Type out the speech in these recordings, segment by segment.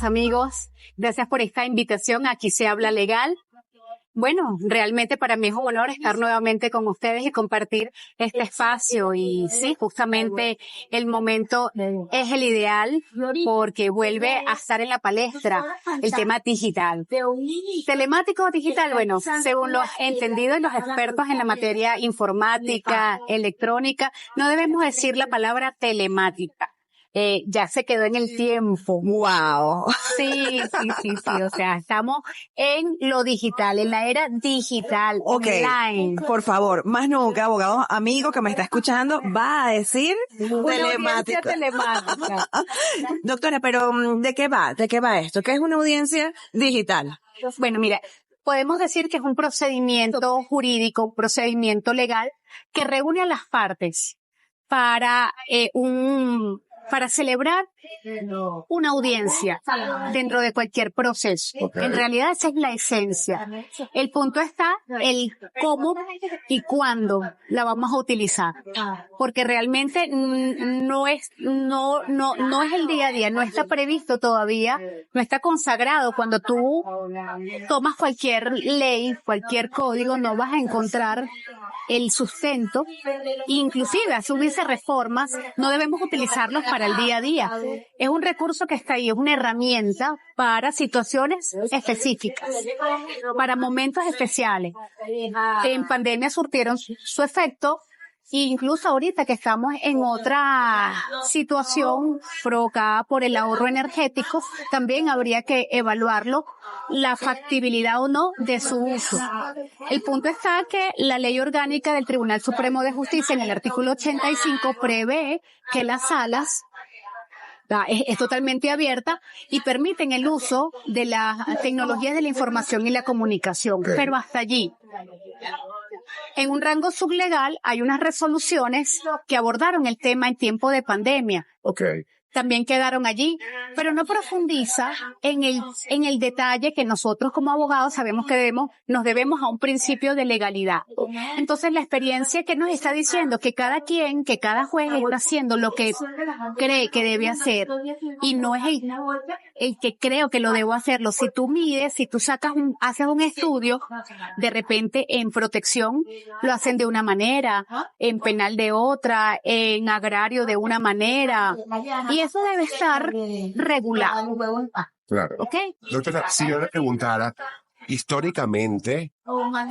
días, amigos. Gracias por esta invitación. Aquí se habla legal. Bueno, realmente para mí es un honor estar nuevamente con ustedes y compartir este espacio. Y sí, justamente el momento es el ideal porque vuelve a estar en la palestra el tema digital. Telemático digital, bueno, según lo entendido los expertos en la materia informática, electrónica, no debemos decir la palabra telemática. Ya se quedó en el tiempo. Wow. Sí. O sea, estamos en lo digital, en la era digital, online. Por favor, más nunca, abogado amigo que me está escuchando, va a decir telemática. Doctora, pero ¿de qué va? ¿De qué va esto? ¿Qué es una audiencia digital? Bueno, mira, podemos decir que es un procedimiento jurídico, un procedimiento legal que reúne a las partes para celebrar una audiencia dentro de cualquier proceso. Okay. En realidad esa es la esencia. El punto está el cómo y cuándo la vamos a utilizar. Porque realmente no es el día a día, no está previsto todavía, no está consagrado. Cuando tú tomas cualquier ley, cualquier código, no vas a encontrar el sustento. Inclusive, si hubiese reformas, no debemos utilizarlos para el día a día. Es un recurso que está ahí, es una herramienta para situaciones específicas, para momentos especiales. En pandemia surtieron su efecto. Incluso ahorita que estamos en otra situación provocada por el ahorro energético, también habría que evaluarlo, la factibilidad o no de su uso. El punto está que la Ley Orgánica del Tribunal Supremo de Justicia en el artículo 85 prevé que las salas es totalmente abierta y permiten el uso de las tecnologías de la información y la comunicación, pero hasta allí. En un rango sublegal hay unas resoluciones que abordaron el tema en tiempo de pandemia. Okay. También quedaron allí, pero no profundiza en el detalle que nosotros como abogados sabemos que nos debemos a un principio de legalidad. Entonces la experiencia que nos está diciendo que cada juez está haciendo lo que cree que debe hacer y no es el que creo que lo debo hacerlo. Si tú mides, si tú haces un estudio, de repente en protección lo hacen de una manera, en penal de otra, en agrario de una manera, y eso debe estar regulado. Claro. ¿Okay? Doctora, si yo le preguntara, históricamente,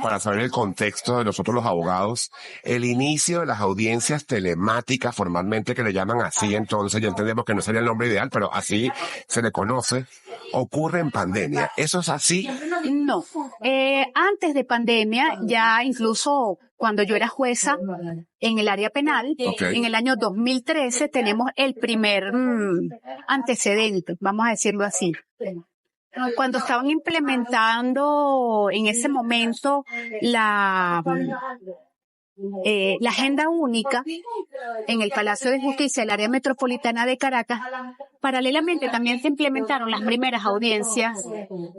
para saber el contexto de nosotros los abogados, el inicio de las audiencias telemáticas, formalmente que le llaman así, entonces ya entendemos que no sería el nombre ideal, pero así se le conoce, ocurre en pandemia. ¿Eso es así? No. Antes de pandemia, ya incluso cuando yo era jueza en el área penal, en el año 2013 tenemos el primer antecedente, vamos a decirlo así. Cuando estaban implementando en ese momento la agenda única en el Palacio de Justicia del área metropolitana de Caracas, paralelamente también se implementaron las primeras audiencias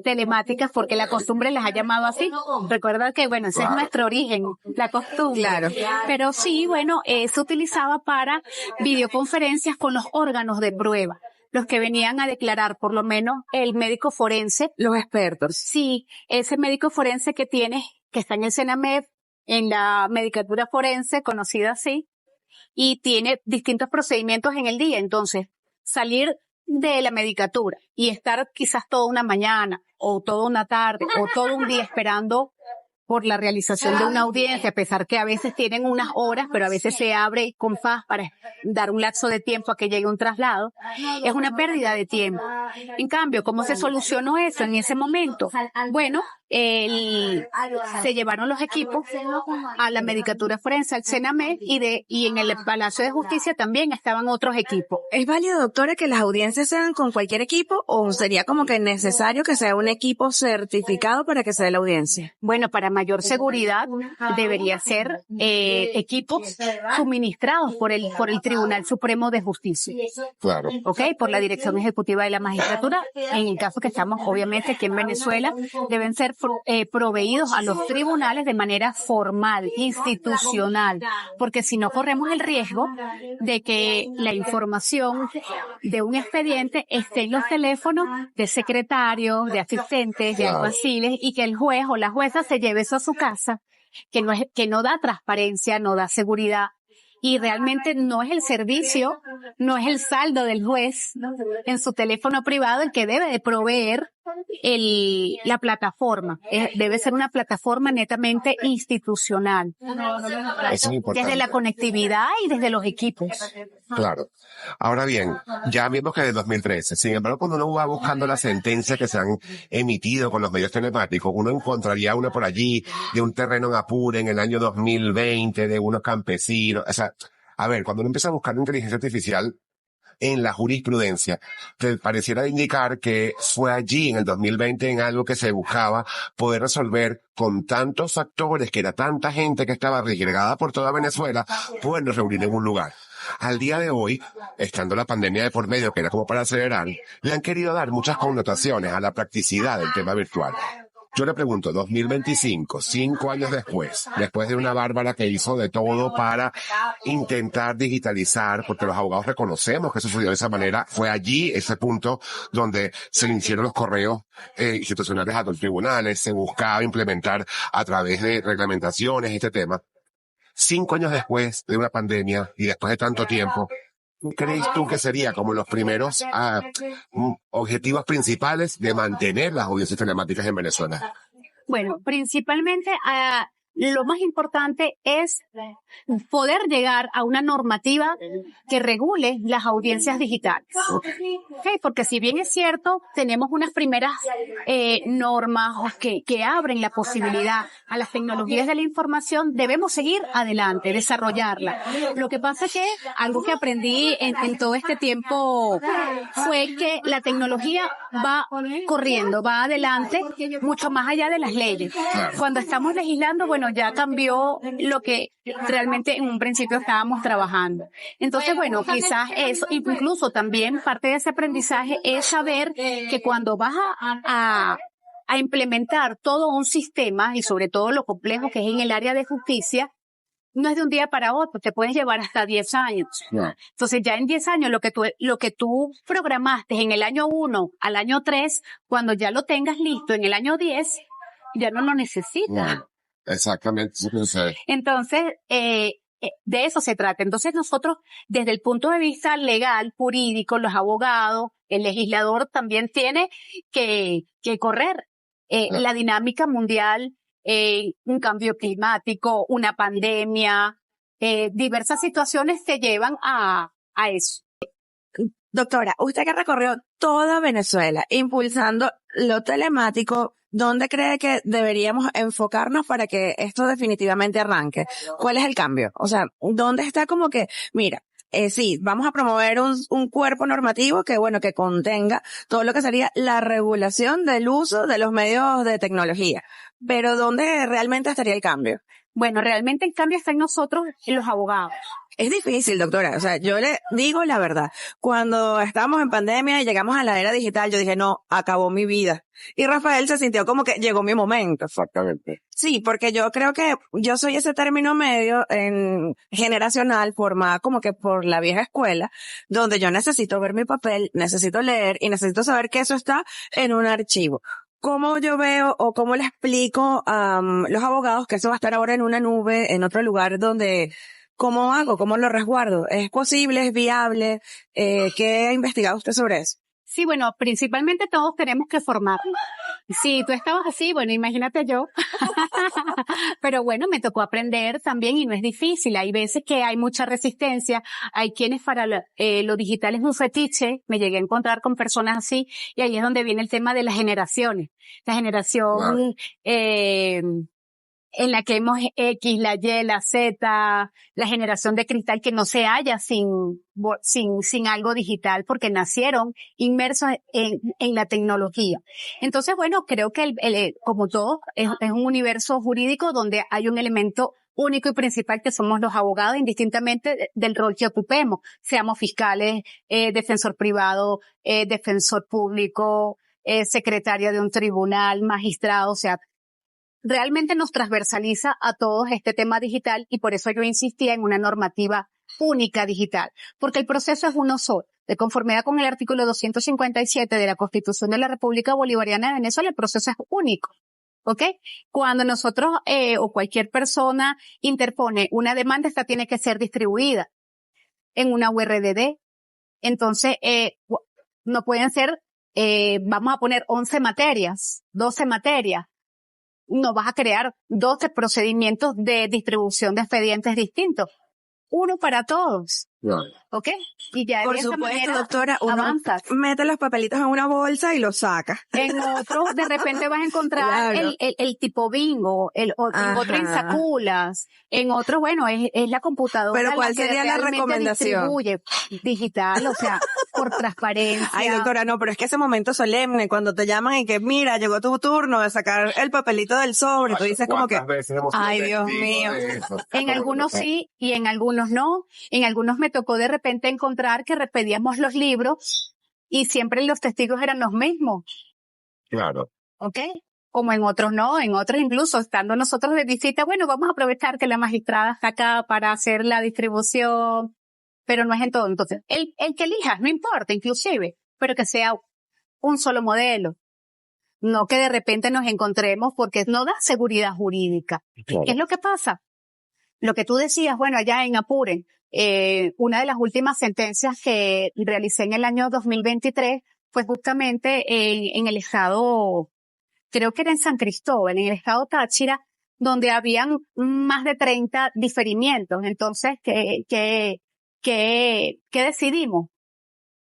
telemáticas porque la costumbre las ha llamado así. Recuerda que, bueno, ese es nuestro origen, la costumbre. Claro. Pero sí, bueno, se utilizaba para videoconferencias con los órganos de prueba, los que venían a declarar, por lo menos el médico forense. Los expertos. Sí, ese médico forense que está en el CENAMED, en la medicatura forense, conocida así, y tiene distintos procedimientos en el día. Entonces, salir de la medicatura y estar quizás toda una mañana, o toda una tarde, o todo un día esperando por la realización de una audiencia, a pesar que a veces tienen unas horas, pero a veces se abre con paz para dar un lapso de tiempo a que llegue un traslado, es una pérdida de tiempo. En cambio, ¿cómo se solucionó eso en ese momento? Bueno, se llevaron los equipos a la medicatura forense, al CENAMED, y en el Palacio de Justicia también estaban otros equipos. ¿Es válido, doctora, que las audiencias sean con cualquier equipo o sería como que necesario que sea un equipo certificado para que se dé la audiencia? Bueno, para mayor seguridad debería ser equipos suministrados por el Tribunal Supremo de Justicia. Claro. Por la Dirección Ejecutiva de la Magistratura. En el caso que estamos, obviamente, aquí en Venezuela, deben ser proveídos a los tribunales de manera formal, institucional, porque si no corremos el riesgo de que la información de un expediente esté en los teléfonos de secretarios, de asistentes, de alguaciles, y que el juez o la jueza se lleve eso a su casa, que no da transparencia, no da seguridad. Y realmente no es el servicio, no es el saldo del juez en su teléfono privado el que debe de proveer la plataforma. Debe ser una plataforma netamente institucional. Eso es importante. Desde la conectividad y desde los equipos. Claro. Ahora bien, ya vimos que desde 2013. Sin embargo, cuando uno va buscando las sentencias que se han emitido con los medios telemáticos, uno encontraría una por allí de un terreno en Apure en el año 2020, de unos campesinos. O sea, a ver, cuando uno empieza a buscar inteligencia artificial en la jurisprudencia, te pareciera indicar que fue allí en el 2020 en algo que se buscaba poder resolver con tantos factores, que era tanta gente que estaba regregada por toda Venezuela, podernos reunir en un lugar. Al día de hoy, estando la pandemia de por medio, que era como para acelerar, le han querido dar muchas connotaciones a la practicidad del tema virtual. Yo le pregunto, 2025, 5 años después de una Bárbara que hizo de todo para intentar digitalizar, porque los abogados reconocemos que eso sucedió de esa manera, fue allí ese punto donde se le hicieron los correos institucionales a los tribunales, se buscaba implementar a través de reglamentaciones este tema. 5 años después de una pandemia y después de tanto tiempo, ¿crees tú que sería como los primeros objetivos principales de mantener las audiencias telemáticas en Venezuela? Bueno, principalmente lo más importante es poder llegar a una normativa que regule las audiencias digitales. Okay, porque si bien es cierto, tenemos unas primeras normas que abren la posibilidad a las tecnologías de la información, debemos seguir adelante, desarrollarla. Lo que pasa es que algo que aprendí en todo este tiempo fue que la tecnología va corriendo, va adelante, mucho más allá de las leyes. Cuando estamos legislando, bueno, ya cambió lo que realmente en un principio estábamos trabajando. Entonces, bueno, quizás eso, incluso también parte de ese aprendizaje es saber que cuando vas a implementar todo un sistema, y sobre todo lo complejo que es en el área de justicia, no es de un día para otro, te puedes llevar hasta 10 años. Entonces ya en 10 años lo que tú programaste en el año 1 al año 3, cuando ya lo tengas listo en el año 10, ya no lo necesitas. Exactamente. Entonces, de eso se trata. Entonces nosotros, desde el punto de vista legal, jurídico, los abogados, el legislador también tiene que correr la dinámica mundial, un cambio climático, una pandemia, diversas situaciones te llevan a eso. Doctora, usted que recorrió toda Venezuela impulsando lo telemático, ¿dónde cree que deberíamos enfocarnos para que esto definitivamente arranque? ¿Cuál es el cambio? O sea, ¿dónde está como que, mira, sí, vamos a promover un cuerpo normativo que, bueno, que contenga todo lo que sería la regulación del uso de los medios de tecnología? Pero ¿dónde realmente estaría el cambio? Bueno, realmente el cambio está en nosotros, en los abogados. Es difícil, doctora. O sea, yo le digo la verdad. Cuando estábamos en pandemia y llegamos a la era digital, yo dije, no, acabó mi vida. Y Rafael se sintió como que llegó mi momento. Exactamente. Sí, porque yo creo que yo soy ese término medio generacional formada como que por la vieja escuela, donde yo necesito ver mi papel, necesito leer y necesito saber que eso está en un archivo. ¿Cómo yo veo o cómo le explico a los abogados que eso va a estar ahora en una nube, en otro lugar donde, ¿cómo hago? ¿Cómo lo resguardo? ¿Es posible? ¿Es viable? ¿Qué ha investigado usted sobre eso? Sí, bueno, principalmente todos tenemos que formarnos. Si tú estabas así, bueno, imagínate yo. Pero bueno, me tocó aprender también y no es difícil. Hay veces que hay mucha resistencia. Hay quienes para lo digital es un fetiche. Me llegué a encontrar con personas así y ahí es donde viene el tema de las generaciones. La generación, en la que hemos X, la Y, la Z, la generación de cristal que no se halla sin algo digital porque nacieron inmersos en la tecnología. Entonces, bueno, creo que como todo, es un universo jurídico donde hay un elemento único y principal que somos los abogados, indistintamente del rol que ocupemos, seamos fiscales, defensor privado, defensor público, secretaria de un tribunal, magistrado, o sea, realmente nos transversaliza a todos este tema digital y por eso yo insistía en una normativa única digital, porque el proceso es uno solo. De conformidad con el artículo 257 de la Constitución de la República Bolivariana de Venezuela, el proceso es único. ¿Ok? Cuando nosotros o cualquier persona interpone una demanda, esta tiene que ser distribuida en una URDD. Entonces, no pueden ser, vamos a poner 11 materias, 12 materias. No vas a crear 12 procedimientos de distribución de expedientes distintos. Uno para todos. ¿Ok? Y ya Por de esa supuesto, manera doctora, uno avanzas. mete los papelitos en una bolsa y los saca. En otro, de repente vas a encontrar Claro. el tipo bingo, en otro Ajá. insaculas, en otro, bueno, es la computadora. Pero ¿cuál la que sería la realmente recomendación? distribuye digital, o sea, por transparencia. Ay, doctora, no, pero es que ese momento solemne, cuando te llaman y que, mira, llegó tu turno de sacar el papelito del sobre, tú dices como que, ay, Dios mío. En algunos sí y en algunos no. En algunos me tocó de repente encontrar que pedíamos los libros y siempre los testigos eran los mismos. Claro. ¿Ok? Como en otros no, en otros incluso estando nosotros de visita, bueno, vamos a aprovechar que la magistrada está acá para hacer la distribución, pero no es en todo. Entonces, el que elijas, no importa, inclusive, pero que sea un solo modelo. No que de repente nos encontremos porque no da seguridad jurídica. Claro. ¿Qué es lo que pasa? Lo que tú decías, bueno, allá en Apure, una de las últimas sentencias que realicé en el año 2023 fue justamente en el estado, creo que era en San Cristóbal, en el estado Táchira, donde habían más de 30 diferimientos. Entonces, ¿qué decidimos?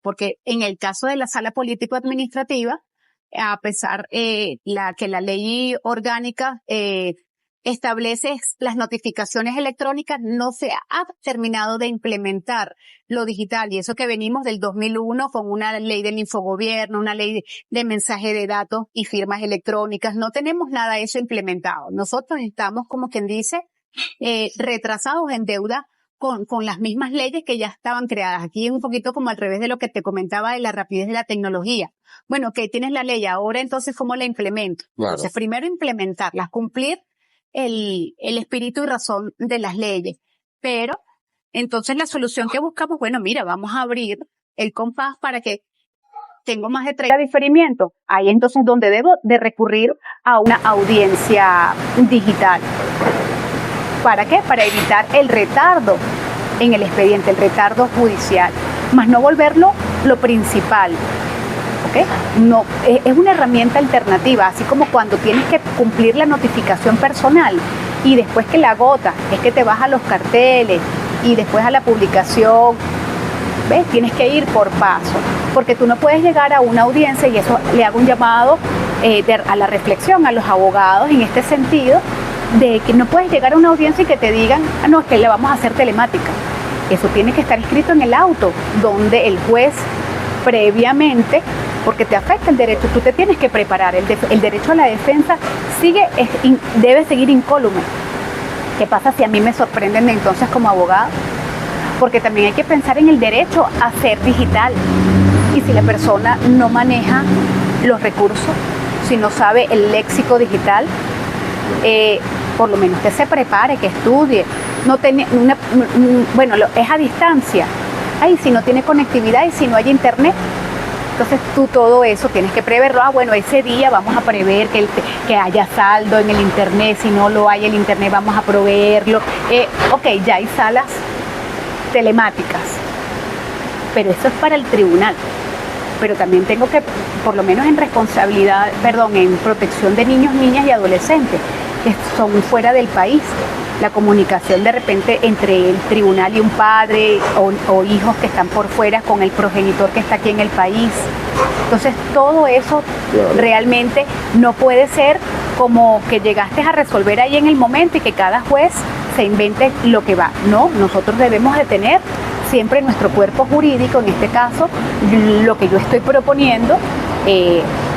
Porque en el caso de la sala político-administrativa, a pesar que la ley orgánica establece las notificaciones electrónicas, no se ha terminado de implementar lo digital. Y eso que venimos del 2001 con una ley del infogobierno, una ley de mensaje de datos y firmas electrónicas. No tenemos nada de eso implementado. Nosotros estamos, como quien dice, retrasados en deuda con las mismas leyes que ya estaban creadas. Aquí es un poquito como al revés de lo que te comentaba de la rapidez de la tecnología. Bueno, ok, tienes la ley, ahora entonces, ¿cómo la implemento? Claro. Entonces, primero implementarlas, cumplir el espíritu y razón de las leyes. Pero, entonces la solución que buscamos, bueno, mira, vamos a abrir el compás para que tengo más de 30 diferimientos. Ahí entonces donde debo de recurrir a una audiencia digital. ¿Para qué? Para evitar el retardo en el expediente, el retardo judicial, más no volverlo lo principal. ¿Ok? No, es una herramienta alternativa, así como cuando tienes que cumplir la notificación personal y después que la agotas, es que te vas a los carteles y después a la publicación. ¿Ves? Tienes que ir por paso, porque tú no puedes llegar a una audiencia, y eso le hago un llamado a la reflexión a los abogados en este sentido, de que no puedes llegar a una audiencia y que te digan, no, es que la vamos a hacer telemática. Eso tiene que estar escrito en el auto, donde el juez previamente, porque te afecta el derecho, tú te tienes que preparar, el derecho a la defensa debe seguir incólume. ¿Qué pasa si a mí me sorprenden entonces como abogado? Porque también hay que pensar en el derecho a ser digital. Y si la persona no maneja los recursos, si no sabe el léxico digital, por lo menos que se prepare, que estudie. Es a distancia. Ay, si no tiene conectividad y si no hay internet, entonces tú todo eso tienes que preverlo. Ese día vamos a prever que haya saldo en el internet. Si no lo hay el internet, vamos a proveerlo. Ya hay salas telemáticas, pero eso es para el tribunal. Pero también tengo que, por lo menos en en protección de niños, niñas y adolescentes que son fuera del país, la comunicación de repente entre el tribunal y un padre o hijos que están por fuera con el progenitor que está aquí en el país. Entonces todo eso realmente no puede ser como que llegaste a resolver ahí en el momento y que cada juez se invente lo que va. No, nosotros debemos de tener siempre nuestro cuerpo jurídico, en este caso, lo que yo estoy proponiendo,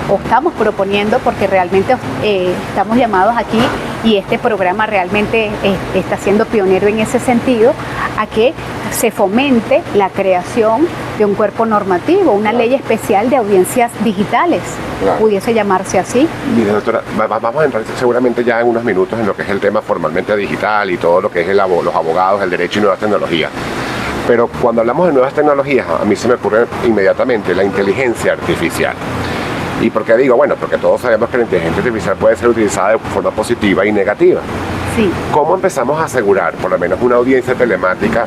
o estamos proponiendo, porque realmente estamos llamados aquí y este programa realmente está siendo pionero en ese sentido, a que se fomente la creación de un cuerpo normativo, una ley especial de audiencias digitales, pudiese llamarse así. Mire, doctora, vamos a entrar seguramente ya en unos minutos en lo que es el tema formalmente digital y todo lo que es los abogados, el derecho y nuevas tecnologías. Pero cuando hablamos de nuevas tecnologías, a mí se me ocurre inmediatamente la inteligencia artificial. ¿Y por qué digo? Bueno, porque todos sabemos que la inteligencia artificial puede ser utilizada de forma positiva y negativa. Sí. ¿Cómo empezamos a asegurar, por lo menos una audiencia telemática,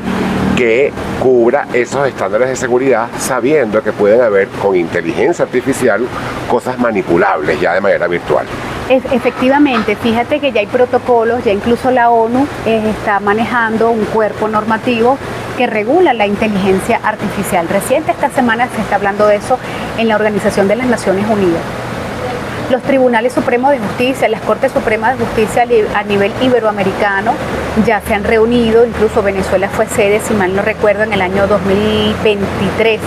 que cubra esos estándares de seguridad, sabiendo que pueden haber con inteligencia artificial cosas manipulables ya de manera virtual? Efectivamente, fíjate que ya hay protocolos, ya incluso la ONU está manejando un cuerpo normativo que regula la inteligencia artificial. Reciente esta semana se está hablando de eso en la Organización de las Naciones Unidas. Los tribunales supremos de justicia, las Cortes Supremas de Justicia a nivel iberoamericano ya se han reunido, incluso Venezuela fue sede, si mal no recuerdo, en el año 2023.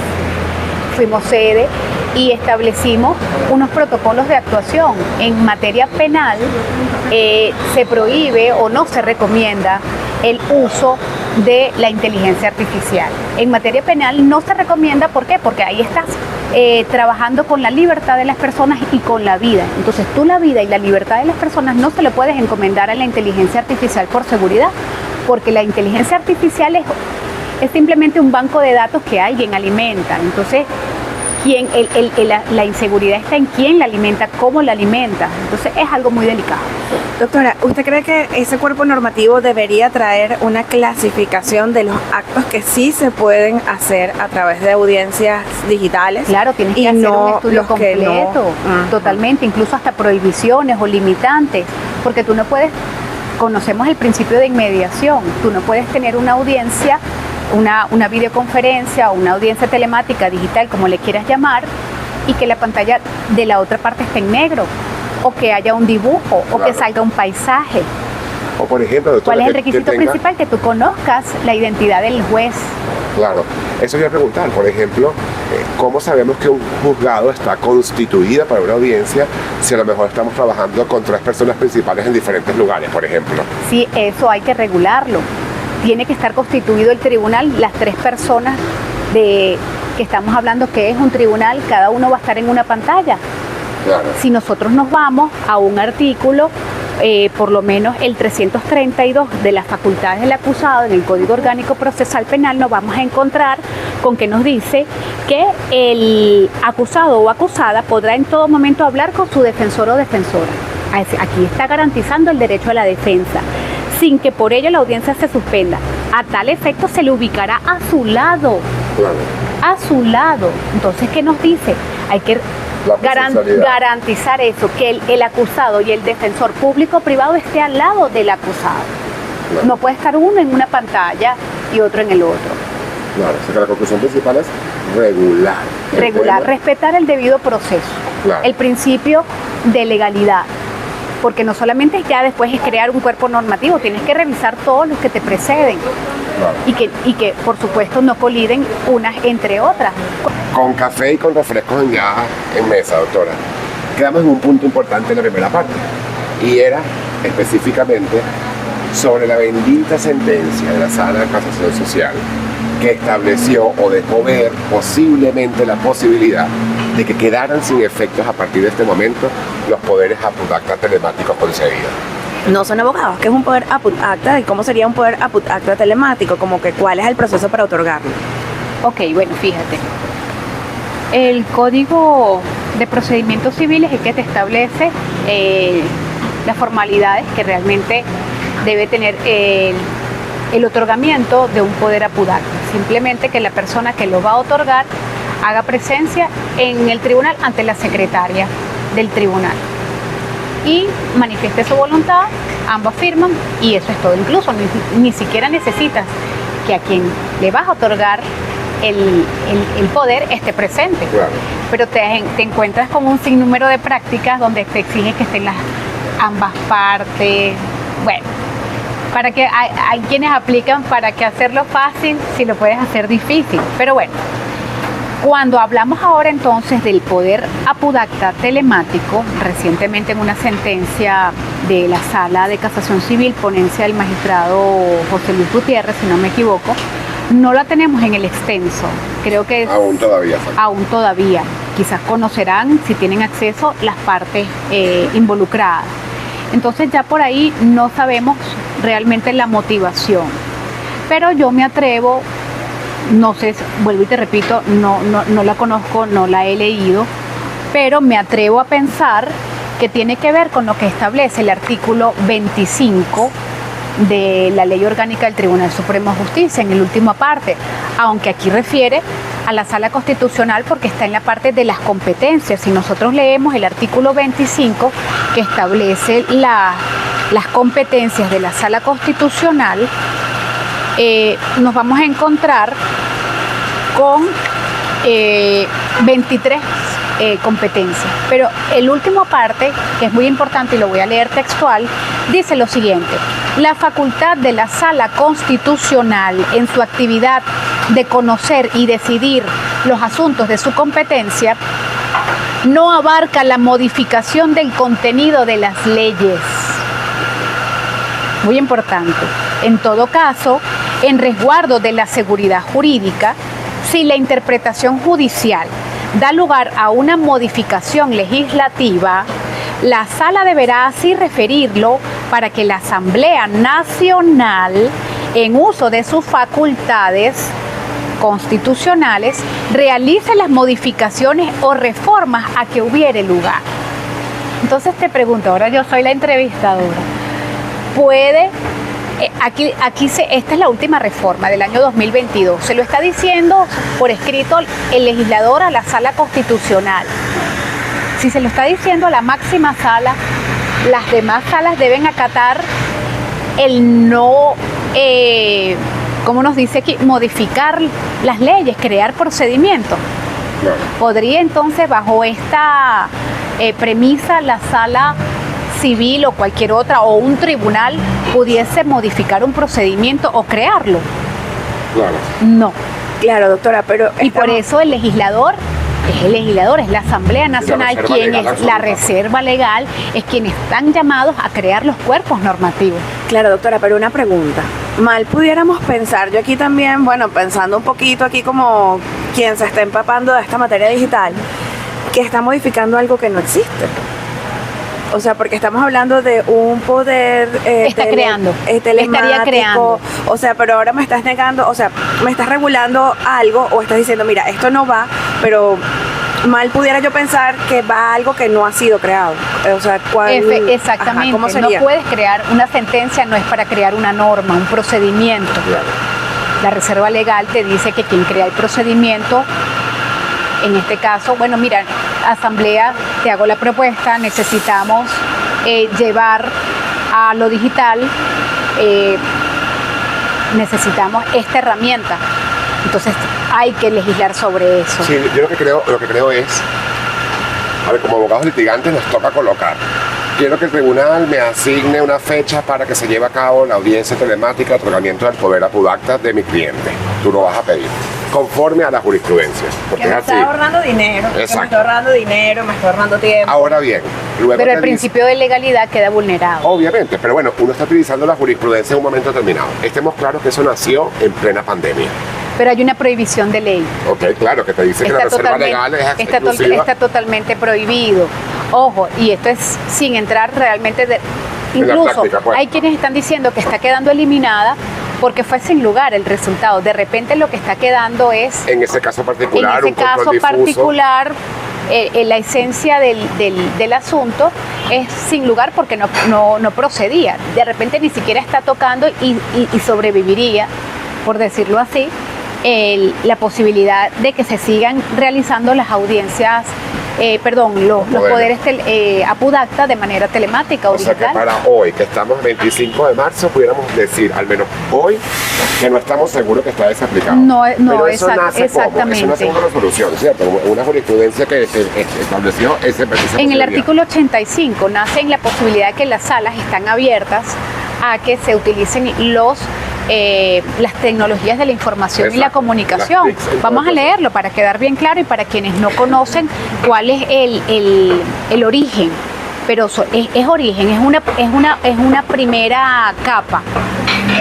Fuimos sede y establecimos unos protocolos de actuación. En materia penal se prohíbe o no se recomienda el uso de la inteligencia artificial. En materia penal no se recomienda, ¿por qué? Porque ahí estás trabajando con la libertad de las personas y con la vida. Entonces tú la vida y la libertad de las personas no se le puedes encomendar a la inteligencia artificial por seguridad, porque la inteligencia artificial es simplemente un banco de datos que alguien alimenta. Entonces, la inseguridad está en quién la alimenta, cómo la alimenta. Entonces es algo muy delicado. Doctora, ¿usted cree que ese cuerpo normativo debería traer una clasificación de los actos que sí se pueden hacer a través de audiencias digitales? Claro, tienes que hacer un estudio completo, totalmente, incluso hasta prohibiciones o limitantes, porque tú no puedes, conocemos el principio de inmediación, tú no puedes tener una audiencia, una videoconferencia o una audiencia telemática digital, como le quieras llamar, y que la pantalla de la otra parte esté en negro, o que haya un dibujo, o que salga un paisaje. O por ejemplo, doctora, ¿cuál es el requisito principal? Que tú conozcas la identidad del juez. Claro, eso voy a preguntar, por ejemplo, ¿cómo sabemos que un juzgado está constituido para una audiencia si a lo mejor estamos trabajando con 3 personas principales en diferentes lugares, por ejemplo? Sí, eso hay que regularlo. Tiene que estar constituido el tribunal, las 3 personas que estamos hablando que es un tribunal, cada uno va a estar en una pantalla. Claro. Si nosotros nos vamos a un artículo, por lo menos el 332 de las facultades del acusado en el Código Orgánico Procesal Penal, nos vamos a encontrar con que nos dice que el acusado o acusada podrá en todo momento hablar con su defensor o defensora. Aquí está garantizando el derecho a la defensa, sin que por ello la audiencia se suspenda. A tal efecto se le ubicará a su lado. Claro. A su lado. Entonces, ¿qué nos dice? Hay que garantizar eso, que el acusado y el defensor público o privado esté al lado del acusado. Claro. No puede estar uno en una pantalla y otro en el otro. Claro, o sea que la conclusión principal es regular. Regular, respetar el debido proceso. Claro. El principio de legalidad. Porque no solamente ya después es crear un cuerpo normativo, tienes que revisar todos los que te preceden. Claro. Y que por supuesto no coliden unas entre otras. Con café y con refrescos ya en mesa, doctora, quedamos en un punto importante en la primera parte, y era específicamente sobre la bendita sentencia de la Sala de Casación Social, que estableció o dejó ver posiblemente la posibilidad de que quedaran sin efectos a partir de este momento los poderes apud acta telemáticos concedidos. No son abogados, ¿qué es un poder apud acta y cómo sería un poder apud acta telemático? Como que ¿cuál es el proceso para otorgarlo? Ok, bueno, fíjate. El Código de Procedimientos Civiles es el que te establece las formalidades que realmente debe tener el otorgamiento de un poder apud acta. Simplemente que la persona que lo va a otorgar haga presencia en el tribunal ante la secretaria del tribunal y manifieste su voluntad, ambos firman y eso es todo. Incluso ni siquiera necesitas que a quien le vas a otorgar el poder esté presente. Claro. Pero te encuentras con un sinnúmero de prácticas donde te exige que estén ambas partes. Bueno, para que hay quienes aplican para que hacerlo fácil si lo puedes hacer difícil. Pero bueno, cuando hablamos ahora entonces del poder apud acta telemático, recientemente en una sentencia de la Sala de Casación Civil, ponencia del magistrado José Luis Gutiérrez, si no me equivoco, No la tenemos en el extenso, creo que Aún todavía. aún todavía. Quizás conocerán, si tienen acceso, las partes involucradas. Entonces ya por ahí no sabemos realmente la motivación. Pero yo me atrevo, no sé, vuelvo y te repito, no la conozco, no la he leído, pero me atrevo a pensar que tiene que ver con lo que establece el artículo 25 de la Ley Orgánica del Tribunal Supremo de Justicia, en el último parte, aunque aquí refiere a la Sala Constitucional porque está en la parte de las competencias. Si nosotros leemos el artículo 25 que establece las competencias de la Sala Constitucional, nos vamos a encontrar con 23 competencias. Pero el último parte, que es muy importante y lo voy a leer textual, dice lo siguiente: la facultad de la Sala Constitucional en su actividad de conocer y decidir los asuntos de su competencia no abarca la modificación del contenido de las leyes. Muy importante. En todo caso, en resguardo de la seguridad jurídica, si la interpretación judicial da lugar a una modificación legislativa, la Sala deberá así referirlo para que la Asamblea Nacional, en uso de sus facultades constitucionales, realice las modificaciones o reformas a que hubiere lugar. Entonces te pregunto, ahora yo soy la entrevistadora, ¿puede esta es la última reforma del año 2022. Se lo está diciendo por escrito el legislador a la Sala Constitucional. Si se lo está diciendo a la máxima sala, las demás salas deben acatar el no, ¿cómo nos dice aquí? Modificar las leyes, crear procedimientos. ¿Podría entonces, bajo esta premisa, la sala civil o cualquier otra o un tribunal pudiese modificar un procedimiento o crearlo? Claro. No. Claro, doctora, pero... Y por eso el legislador es la Asamblea Nacional, quien es la reserva legal, es quienes están llamados a crear los cuerpos normativos. Claro, doctora, pero una pregunta. Mal pudiéramos pensar, yo aquí también, bueno, pensando un poquito aquí como quien se está empapando de esta materia digital, que está modificando algo que no existe. O sea, porque estamos hablando de un poder telemático. Estaría creando. O sea, pero ahora me estás negando, o sea, me estás regulando algo o estás diciendo, mira, esto no va, pero mal pudiera yo pensar que va algo que no ha sido creado. O sea, exactamente. Ajá, ¿cómo sería? No puedes crear una sentencia, no es para crear una norma, un procedimiento. Claro. La reserva legal te dice que quien crea el procedimiento, en este caso, bueno, mira, Asamblea, te hago la propuesta, necesitamos llevar a lo digital, necesitamos esta herramienta. Entonces hay que legislar sobre eso. Sí, yo lo que creo es, a ver, como abogados litigantes nos toca colocar. Quiero que el tribunal me asigne una fecha para que se lleve a cabo la audiencia telemática de otorgamiento del poder apudacta de mi cliente. Tú lo vas a pedir, conforme a la jurisprudencia. Porque que me es así. está ahorrando dinero, Exacto. me está ahorrando dinero, me está ahorrando tiempo. Ahora bien, luego Pero el te principio de legalidad queda vulnerado. obviamente, pero bueno, uno está utilizando la jurisprudencia en un momento determinado. Estemos claros que eso nació en plena pandemia. Pero hay una prohibición de ley. Ok, claro, que te dice que la reserva legal es exclusiva. Está totalmente prohibido. Ojo, y esto es sin entrar realmente En la incluso práctica, pues. hay quienes están diciendo que está quedando eliminada porque fue sin lugar el resultado. De repente lo que está quedando es, En ese caso particular, en un ese caso control difuso. particular, la esencia del asunto es sin lugar porque no procedía. De repente ni siquiera está tocando y sobreviviría, por decirlo así, la posibilidad de que se sigan realizando las audiencias, los poderes apudacta de manera telemática o O sea que digital. para hoy, que estamos 25 de marzo, pudiéramos decir, al menos hoy, que no estamos seguros que está desaplicado. No, Pero eso nace exactamente. ¿cómo? Eso nace una resolución, ¿cierto? Una jurisprudencia que estableció esa En el posibilidad. artículo 85 nace en la posibilidad de que las salas están abiertas a que se utilicen las tecnologías de la información y la Exacto. comunicación. Las TICs, Vamos a entonces. leerlo para quedar bien claro y para quienes no conocen cuál es el origen. Pero es origen, es una primera capa.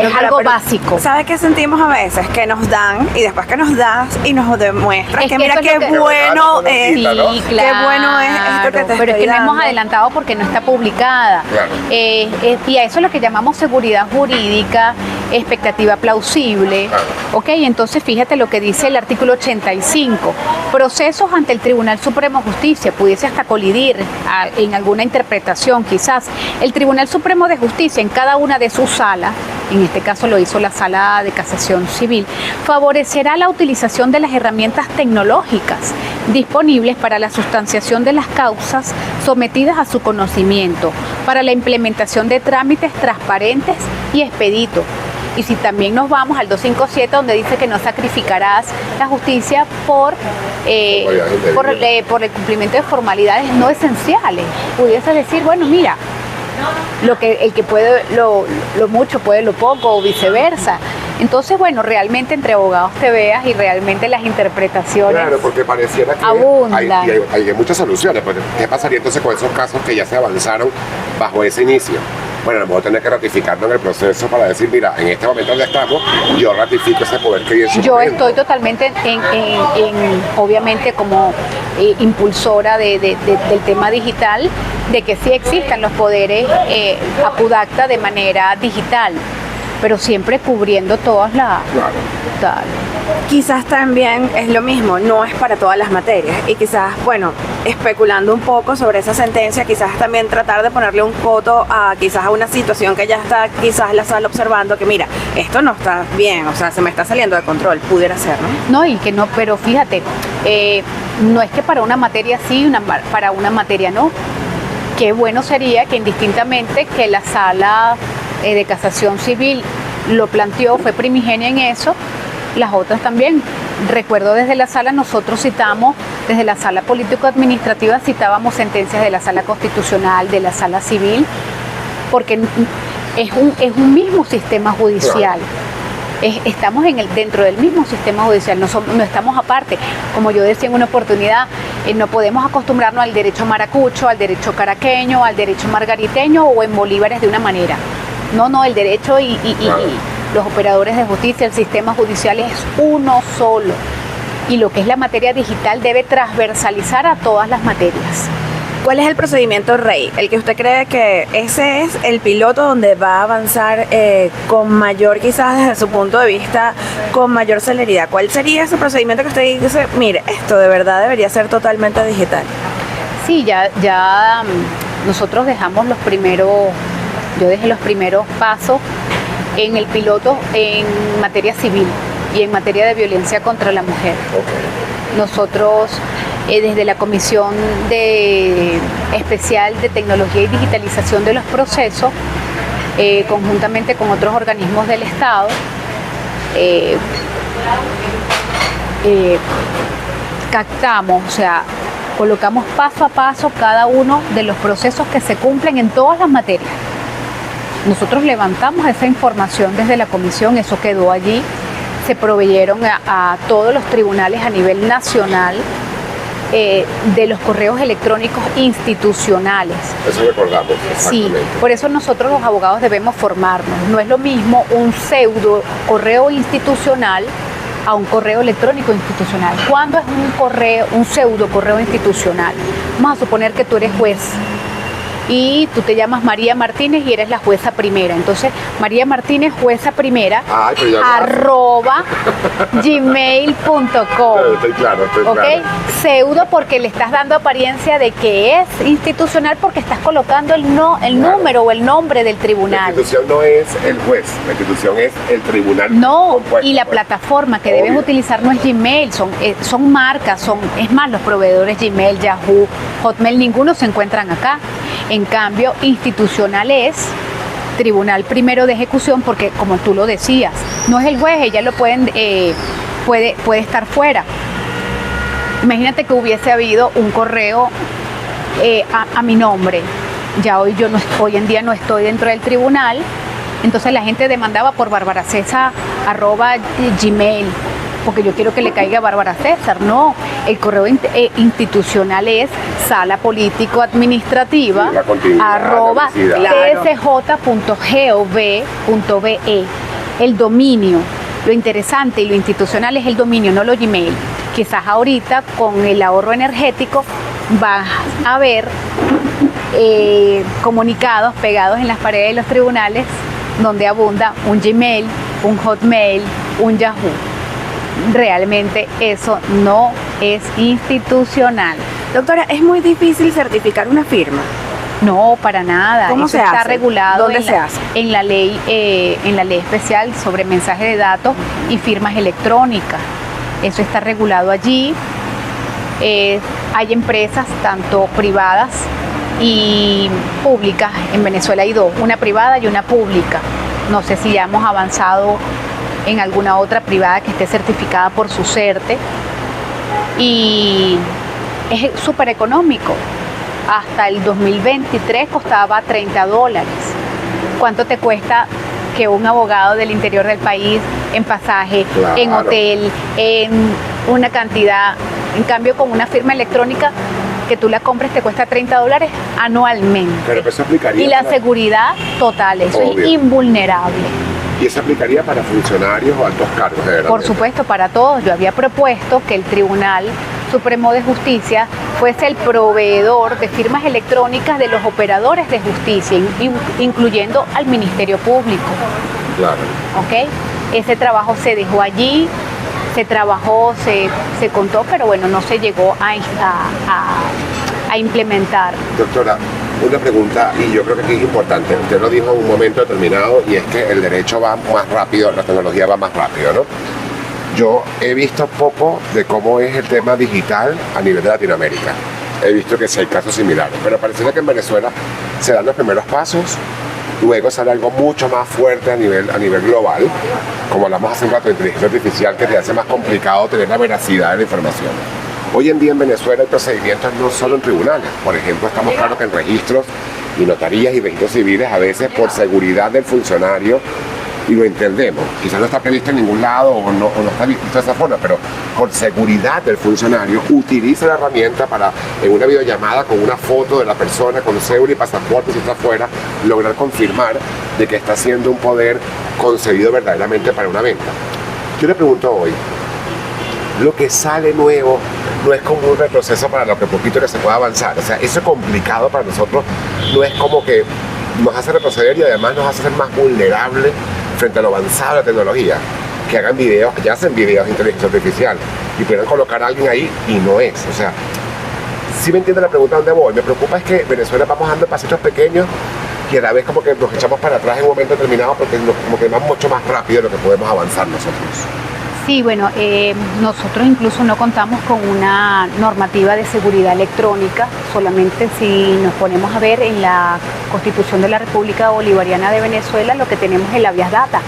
Es algo básico. ¿Sabes qué sentimos a veces? Que nos dan y después que nos das y nos demuestras que mira qué bueno es. Sí, claro. Qué bueno es esto que te pero es estoy que no dando. hemos adelantado porque no está publicada. Claro. Y a eso es lo que llamamos seguridad jurídica, expectativa plausible. Claro. Ok, entonces fíjate lo que dice el artículo 85. Procesos ante el Tribunal Supremo de Justicia, pudiese hasta colidir en alguna interpretación quizás. El Tribunal Supremo de Justicia en cada una de sus salas, en este caso lo hizo la Sala de Casación Civil, favorecerá la utilización de las herramientas tecnológicas disponibles para la sustanciación de las causas sometidas a su conocimiento, para la implementación de trámites transparentes y expeditos. Y si también nos vamos al 257, donde dice que no sacrificarás la justicia por el cumplimiento de formalidades no esenciales. Pudiese decir, bueno, mira, el que puede lo mucho puede lo poco o viceversa. Entonces, bueno, realmente entre abogados te veas y realmente las interpretaciones Claro, porque pareciera que abundan. hay muchas soluciones. Pues, ¿qué pasaría entonces con esos casos que ya se avanzaron bajo ese inicio? Bueno, vamos a tener que ratificarlo en el proceso para decir, mira, en este momento donde estamos, yo ratifico ese poder que hay en su Yo momento. estoy totalmente obviamente como impulsora del tema digital, de que sí existan los poderes apudacta de manera digital, pero siempre cubriendo todas las... Claro. Tal. Quizás también es lo mismo, no es para todas las materias. Y quizás, bueno, especulando un poco sobre esa sentencia, quizás también tratar de ponerle un coto a quizás a una situación que ya está quizás la sala observando que mira, esto no está bien, o sea, se me está saliendo de control, pudiera ser, ¿no? No, y que no, pero fíjate, no es que para una materia sí, para una materia no. Qué bueno sería que indistintamente que la sala de casación civil lo planteó, fue primigenia en eso, las otras también. Recuerdo desde la sala nosotros citamos, desde la sala político-administrativa citábamos sentencias de la sala constitucional, de la sala civil, porque es un mismo sistema judicial. Estamos dentro del mismo sistema judicial, no estamos aparte. Como yo decía en una oportunidad, no podemos acostumbrarnos al derecho maracucho, al derecho caraqueño, al derecho margariteño o en bolívares de una manera. No, el derecho y los operadores de justicia, el sistema judicial es uno solo. Y lo que es la materia digital debe transversalizar a todas las materias. ¿Cuál es el procedimiento rey? El que usted cree que ese es el piloto donde va a avanzar con mayor, quizás desde su punto de vista, con mayor celeridad. ¿Cuál sería ese procedimiento que usted dice, mire, esto de verdad debería ser totalmente digital? Sí, ya nosotros dejamos yo dejé los primeros pasos en el piloto en materia civil y en materia de violencia contra la mujer. Okay. Nosotros desde la Comisión Especial de Tecnología y Digitalización de los Procesos, conjuntamente con otros organismos del Estado, captamos, o sea, colocamos paso a paso cada uno de los procesos que se cumplen en todas las materias. Nosotros levantamos esa información desde la comisión, eso quedó allí, se proveyeron a todos los tribunales a nivel nacional de los correos electrónicos institucionales. Eso recordamos. Sí, por eso nosotros los abogados debemos formarnos. No es lo mismo un pseudo correo institucional a un correo electrónico institucional. ¿Cuándo es un pseudo correo institucional? Vamos a suponer que tú eres juez y tú te llamas María Martínez y eres la jueza primera. Entonces, María Martínez, jueza primera, @gmail.com. Estoy claro. ¿Ok? Pseudo porque le estás dando apariencia de que es institucional porque estás colocando el número o el nombre del tribunal. La institución no es el juez, la institución es el tribunal. No, compuesto, y la plataforma que debes Obvio. utilizar no es Gmail, son marcas, es más, los proveedores Gmail, Yahoo, Hotmail, ninguno se encuentran acá. En cambio, institucional es Tribunal Primero de Ejecución, porque como tú lo decías, no es el juez, ella lo puede estar fuera. Imagínate que hubiese habido un correo a mi nombre. Ya hoy hoy en día no estoy dentro del tribunal, entonces la gente demandaba por barbaracesa@gmail, porque yo quiero que le caiga a Bárbara César. No, el correo institucional es sala político administrativa @tsj.gov.be. el dominio. Lo interesante y lo institucional es el dominio, no los Gmail. Quizás ahorita con el ahorro energético vas a ver comunicados pegados en las paredes de los tribunales donde abunda un Gmail, un Hotmail, un Yahoo. Realmente eso no es institucional. Doctora, ¿es muy difícil certificar una firma? No, para nada. ¿Cómo eso se está hace? regulado ¿Dónde se hace? en la ley especial sobre mensaje de datos y firmas electrónicas. Eso está regulado allí. Hay empresas tanto privadas y públicas. En Venezuela hay dos, una privada y una pública. No sé si ya hemos avanzado en alguna otra privada que esté certificada por su CERTE. Y es súper económico. Hasta el 2023 costaba $30. ¿Cuánto te cuesta que un abogado del interior del país en pasaje, Claro. en hotel, en una cantidad? En cambio, con una firma electrónica que tú la compres te cuesta $30 anualmente. Pero eso aplicaría Y la para- seguridad total, eso Obvio. es invulnerable. Y eso aplicaría para funcionarios o altos cargos, de verdad. Por supuesto, para todos. Yo había propuesto que el Tribunal Supremo de Justicia fuese el proveedor de firmas electrónicas de los operadores de justicia, incluyendo al Ministerio Público. Claro. ¿Ok? Ese trabajo se dejó allí, se trabajó, se contó, pero bueno, no se llegó a implementar. Doctora, una pregunta, y yo creo que aquí es importante. Usted lo dijo en un momento determinado, y es que el derecho va más rápido, la tecnología va más rápido, ¿no? Yo he visto poco de cómo es el tema digital a nivel de Latinoamérica. He visto que sí hay casos similares, pero pareciera que en Venezuela se dan los primeros pasos, luego sale algo mucho más fuerte a nivel global, como hablamos hace un rato de inteligencia artificial, que te hace más complicado tener la veracidad de la información. Hoy en día en Venezuela hay procedimientos no solo en tribunales. Por ejemplo, estamos claros que en registros y notarías y registros civiles, a veces por seguridad del funcionario, y lo entendemos, quizás no está previsto en ningún lado o no está visto de esa forma, pero por seguridad del funcionario utiliza la herramienta para en una videollamada con una foto de la persona, con cédula y pasaporte si está afuera, lograr confirmar de que está siendo un poder concebido verdaderamente para una venta. Yo le pregunto hoy, lo que sale nuevo no es como un retroceso para lo que poquito que se pueda avanzar, o sea, eso es complicado para nosotros, no es como que nos hace retroceder y además nos hace ser más vulnerables frente a lo avanzado de la tecnología, que hagan videos, que ya hacen videos de inteligencia artificial y puedan colocar a alguien ahí y no es, o sea, si me entiende la pregunta dónde voy, me preocupa es que Venezuela vamos dando pasitos pequeños y a la vez como que nos echamos para atrás en un momento determinado porque como que vamos mucho más rápido de lo que podemos avanzar nosotros. Sí, bueno, nosotros incluso no contamos con una normativa de seguridad electrónica, solamente si nos ponemos a ver en la Constitución de la República Bolivariana de Venezuela lo que tenemos es el habeas data,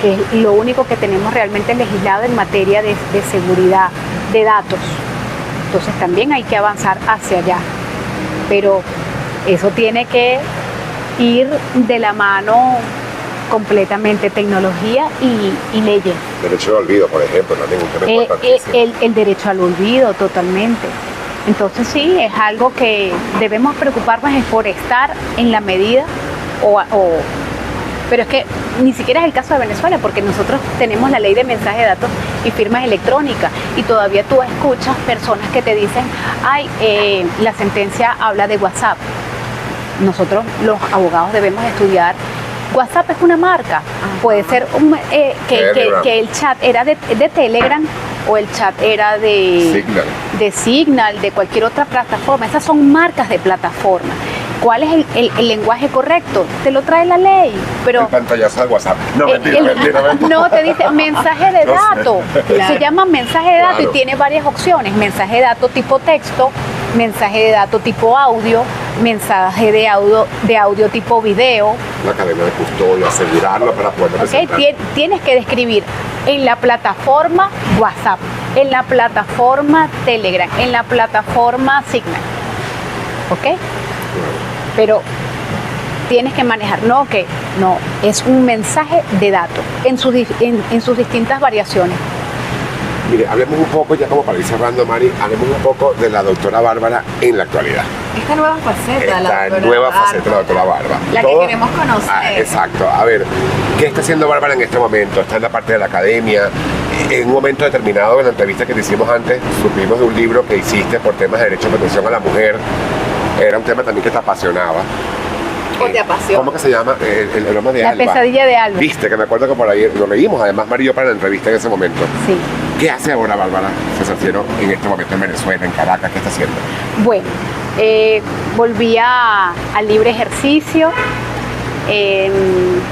que es lo único que tenemos realmente legislado en materia de seguridad de datos. Entonces también hay que avanzar hacia allá, pero eso tiene que ir de la mano completamente tecnología y leyes. Derecho al olvido, por ejemplo, también un tema importantísimo. El derecho al olvido, totalmente. Entonces sí, es algo que debemos preocuparnos es por estar en la medida pero es que ni siquiera es el caso de Venezuela, porque nosotros tenemos la ley de mensaje de datos y firmas electrónicas y todavía tú escuchas personas que te dicen, ay, la sentencia habla de WhatsApp. Nosotros los abogados debemos estudiar. WhatsApp es una marca, puede ser que el chat era de Telegram o el chat era de Signal, de cualquier otra plataforma. Esas son marcas de plataforma. ¿Cuál es el lenguaje correcto? Te lo trae la ley, pero... El pantallazo de WhatsApp. No, mentira. No, te dice mensaje de datos. Se llama mensaje de datos y tiene varias opciones. Mensaje de datos tipo texto, mensaje de datos tipo audio, mensaje de audio tipo video. La cadena de custodia, asegurarlo para poder presentar. Tienes que describir en la plataforma WhatsApp, en la plataforma Telegram, en la plataforma Signal. ¿Ok? Pero tienes que manejar, no, es un mensaje de datos en sus distintas variaciones. Mire, hablemos un poco, ya como para ir cerrando, Mari, hablemos un poco de la doctora Bárbara en la actualidad. Esta nueva faceta, Esta nueva faceta de la doctora Bárbara. La que queremos conocer. Exacto. A ver, ¿qué está haciendo Bárbara en este momento? Está en la parte de la academia. En un momento determinado, en la entrevista que te hicimos antes, supimos de un libro que hiciste por temas de derecho de protección a la mujer. Era un tema también que te apasionaba. ¿O te apasiona? ¿Cómo que se llama? El broma de Alba. La pesadilla de Alba. Viste, que me acuerdo que por ahí lo leímos, además, Mari y yo, para la entrevista en ese momento. Sí. ¿Qué hace ahora Bárbara César Ciero en este momento en Venezuela, en Caracas? ¿Qué está haciendo? Bueno, volví al libre ejercicio.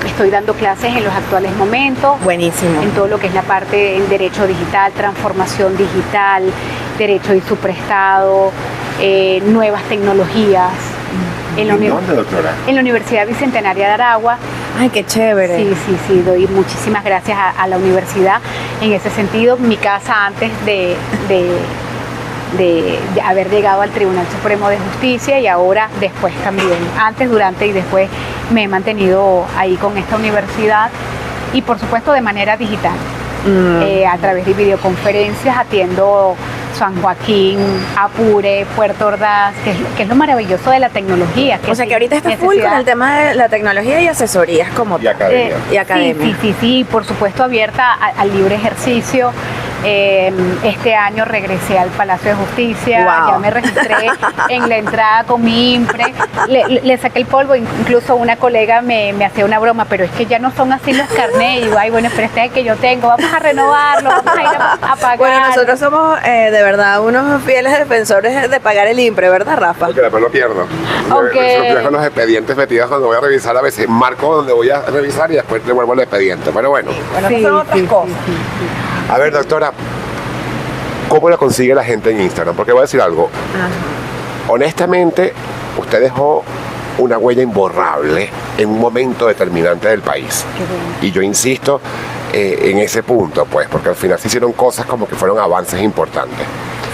Estoy dando clases en los actuales momentos. Buenísimo. En todo lo que es la parte en derecho digital, transformación digital, derecho y su prestado, nuevas tecnologías. ¿En dónde, doctora? En la Universidad Bicentenaria de Aragua. Ay, qué chévere. Sí, doy muchísimas gracias a la universidad en ese sentido. Mi casa antes de haber llegado al Tribunal Supremo de Justicia y ahora después también, antes, durante y después me he mantenido ahí con esta universidad y por supuesto de manera digital, a través de videoconferencias atiendo San Joaquín, Apure, Puerto Ordaz, que es lo maravilloso de la tecnología. O sea que ahorita está full con el tema de la tecnología y asesorías como y academia. Y academia. Sí, por supuesto abierta al libre ejercicio. Este año regresé al Palacio de Justicia, ya me registré en la entrada con mi IMPRE, le saqué el polvo, incluso una colega me hacía una broma, pero es que ya no son así los carnés, y digo, ay bueno, pero este es el que yo tengo, vamos a renovarlo, vamos a ir a pagar. Bueno, nosotros somos de verdad unos fieles defensores de pagar el IMPRE, ¿verdad, Rafa? Porque después lo pierdo. Okay. Yo con los expedientes metidos cuando voy a revisar, a veces marco donde voy a revisar y después devuelvo el expediente, pero bueno. Bueno, son otras cosas. A ver, doctora, ¿cómo la consigue la gente en Instagram? Porque voy a decir algo. Honestamente, usted dejó una huella imborrable en un momento determinante del país. Y yo insisto en ese punto, pues, porque al final se hicieron cosas como que fueron avances importantes.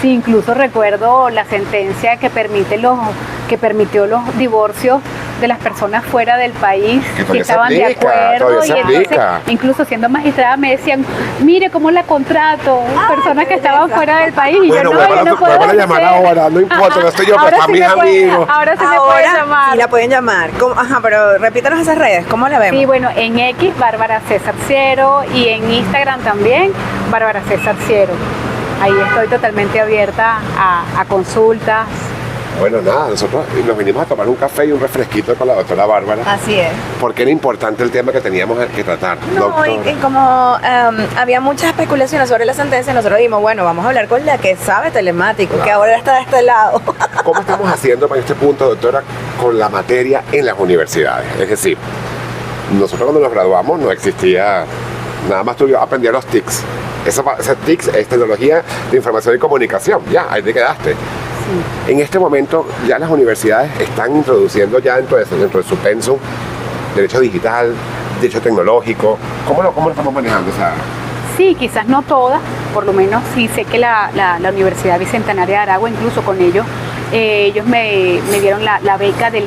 Sí, incluso recuerdo la sentencia que permitió los divorcios de las personas fuera del país que estaban de acuerdo, y entonces incluso siendo magistrada me decían, mire cómo la contrato, personas que estaban fuera del país, y bueno, yo no puedo a llamar ahora, no importa, no estoy yo, pero para mis amigos. Ahora sí me pueden llamar. Sí la pueden llamar. Pero repítanos esas redes, ¿cómo la vemos? Sí, bueno, en X, Bárbara César Ciero, y en Instagram también, Bárbara César Ciero. Ahí estoy totalmente abierta a consultas. Bueno, nada, nosotros nos vinimos a tomar un café y un refresquito con la doctora Bárbara. Así es. Porque era importante el tema que teníamos que tratar. No, y como había muchas especulaciones sobre la sentencia, nosotros dijimos, bueno, vamos a hablar con la que sabe telemático, claro, que ahora está de este lado. ¿Cómo estamos haciendo para este punto, doctora, con la materia en las universidades? Es decir, nosotros cuando nos graduamos no existía, nada más tú aprendías los TICs. Ese TICs es tecnología de información y comunicación, ya, ahí te quedaste. Sí. En este momento ya las universidades están introduciendo ya dentro de su pensum derecho digital, derecho tecnológico. ¿Cómo lo estamos manejando? O sea, sí, quizás no todas, por lo menos sí sé que la Universidad Bicentenaria de Aragua, incluso con ellos me dieron la beca de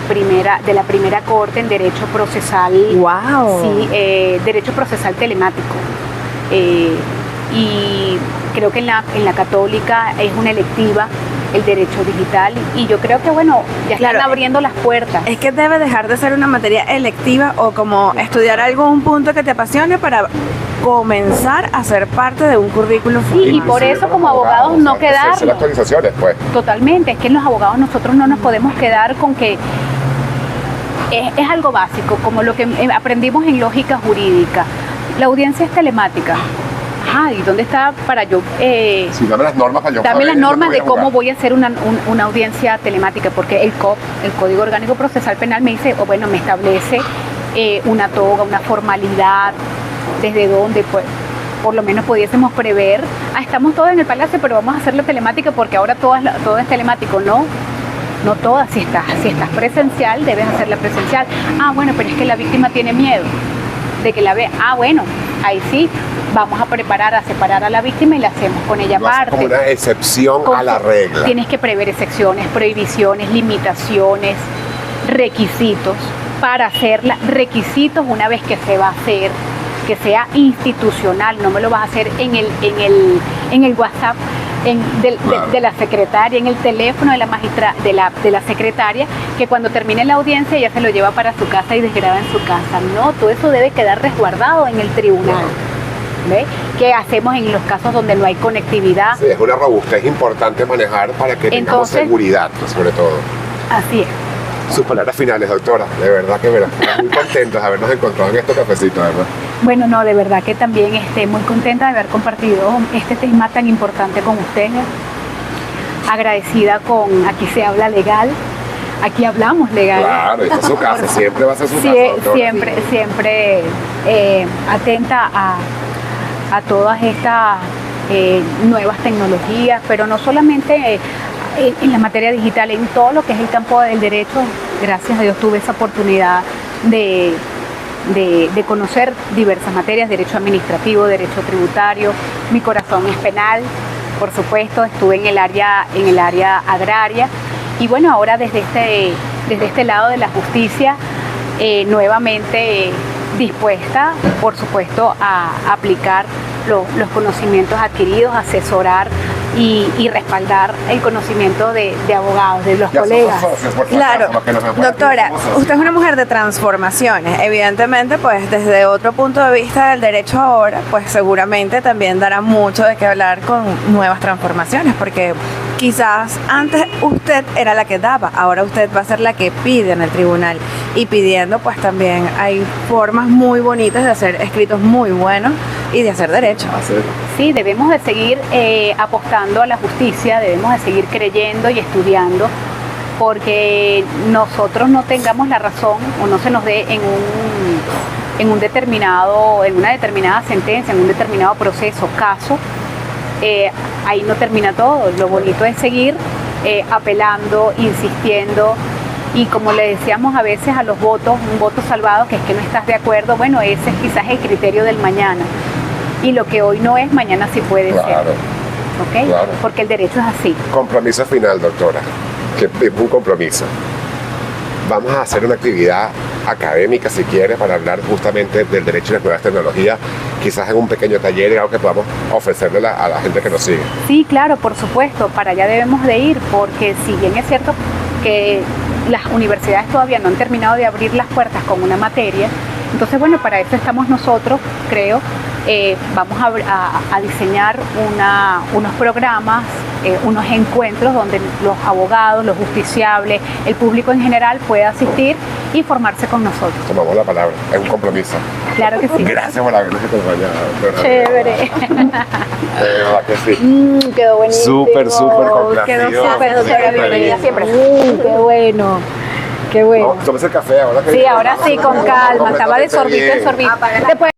la primera corte en derecho procesal. ¡Wow! Sí, derecho procesal telemático. Y creo que en la Católica es una electiva el derecho digital, y yo creo que bueno, ya están abriendo las puertas. Es que debe dejar de ser una materia electiva o como estudiar algún punto que te apasione para comenzar a ser parte de un currículum. Sí, y por eso como abogados no quedarnos. Hacer actualizaciones, pues. Totalmente, es que los abogados nosotros no nos podemos quedar con que es algo básico, como lo que aprendimos en lógica jurídica. La audiencia es telemática. ¿Y dónde está para yo? Sí, dame las normas para yo. Dame las normas de cómo voy a hacer una audiencia telemática, porque el COP, el Código Orgánico Procesal Penal, me dice, me establece una toga, una formalidad, desde donde pues por lo menos pudiésemos prever, estamos todos en el palacio, pero vamos a hacerlo telemática porque ahora todo es telemático. No todas, si estás presencial, debes hacerla presencial. Bueno, pero es que la víctima tiene miedo de que la vea. Bueno, ahí sí, vamos a separar a la víctima y la hacemos con ella aparte. Como una excepción a la regla. Tienes que prever excepciones, prohibiciones, limitaciones, requisitos para hacerla. Requisitos una vez que se va a hacer, que sea institucional, no me lo vas a hacer en en el WhatsApp de la secretaria, en el teléfono de la magistrada, de la secretaria, que cuando termine la audiencia ella se lo lleva para su casa y desgraba en su casa. No, todo eso debe quedar resguardado en el tribunal. ¿Ve? ¿Qué hacemos en los casos donde no hay conectividad? Sí, es una robustez importante manejar para que tengamos seguridad, sobre todo. Así es. Sus palabras finales, doctora, de verdad que estamos muy contentos de habernos encontrado en estos cafecitos, ¿verdad? Bueno, no, de verdad que también muy contenta de haber compartido este tema tan importante con ustedes. Agradecida con Aquí se habla legal, aquí hablamos legal. Claro, esta es su casa, siempre va a ser su casa, doctora. Siempre atenta a todas estas nuevas tecnologías, pero no solamente en la materia digital, en todo lo que es el campo del derecho. Gracias a Dios tuve esa oportunidad de conocer diversas materias, derecho administrativo, derecho tributario. Mi corazón es penal, por supuesto, estuve en el área agraria y bueno, ahora desde este lado de la justicia, nuevamente dispuesta, por supuesto, a aplicar los conocimientos adquiridos, asesorar y respaldar el conocimiento de abogados, de los colegas. Claro, doctora, usted es una mujer de transformaciones. Evidentemente, pues desde otro punto de vista del derecho ahora, pues seguramente también dará mucho de qué hablar con nuevas transformaciones, porque quizás antes usted era la que daba, ahora usted va a ser la que pide en el tribunal. Y pidiendo, pues también hay formas muy bonitas de hacer escritos muy buenos y de hacer derecho. Sí, debemos de seguir apostando a la justicia, debemos de seguir creyendo y estudiando, porque nosotros no tengamos la razón o no se nos dé en una determinada sentencia, en un determinado proceso, caso, ahí no termina todo. Lo bonito es seguir apelando, insistiendo. Y como le decíamos a veces a los votos, un voto salvado, que es que no estás de acuerdo, bueno, ese es quizás el criterio del mañana. Y lo que hoy no es, mañana sí puede ser. ¿Ok? Claro. Porque el derecho es así. Compromiso final, doctora, que es un compromiso. Vamos a hacer una actividad académica, si quiere, para hablar justamente del derecho y las nuevas tecnologías, quizás en un pequeño taller, algo que podamos ofrecerle a la gente que nos sigue. Sí, claro, por supuesto, para allá debemos de ir, porque si bien es cierto que las universidades todavía no han terminado de abrir las puertas con una materia, entonces bueno, para eso estamos nosotros, creo. Vamos a diseñar unos programas, unos encuentros donde los abogados, los justiciables, el público en general pueda asistir y formarse con nosotros. Tomamos la palabra, es un compromiso. Claro que sí. Gracias por habernos acompañado. Chévere. De verdad que sí. Quedó buenísimo. Súper complacido. Quedó súper, bienvenida siempre. Qué bueno. Qué bueno. Tómese el café ahora que... Sí, ahora sí, con calma. Estaba de sorbito en sorbito. Después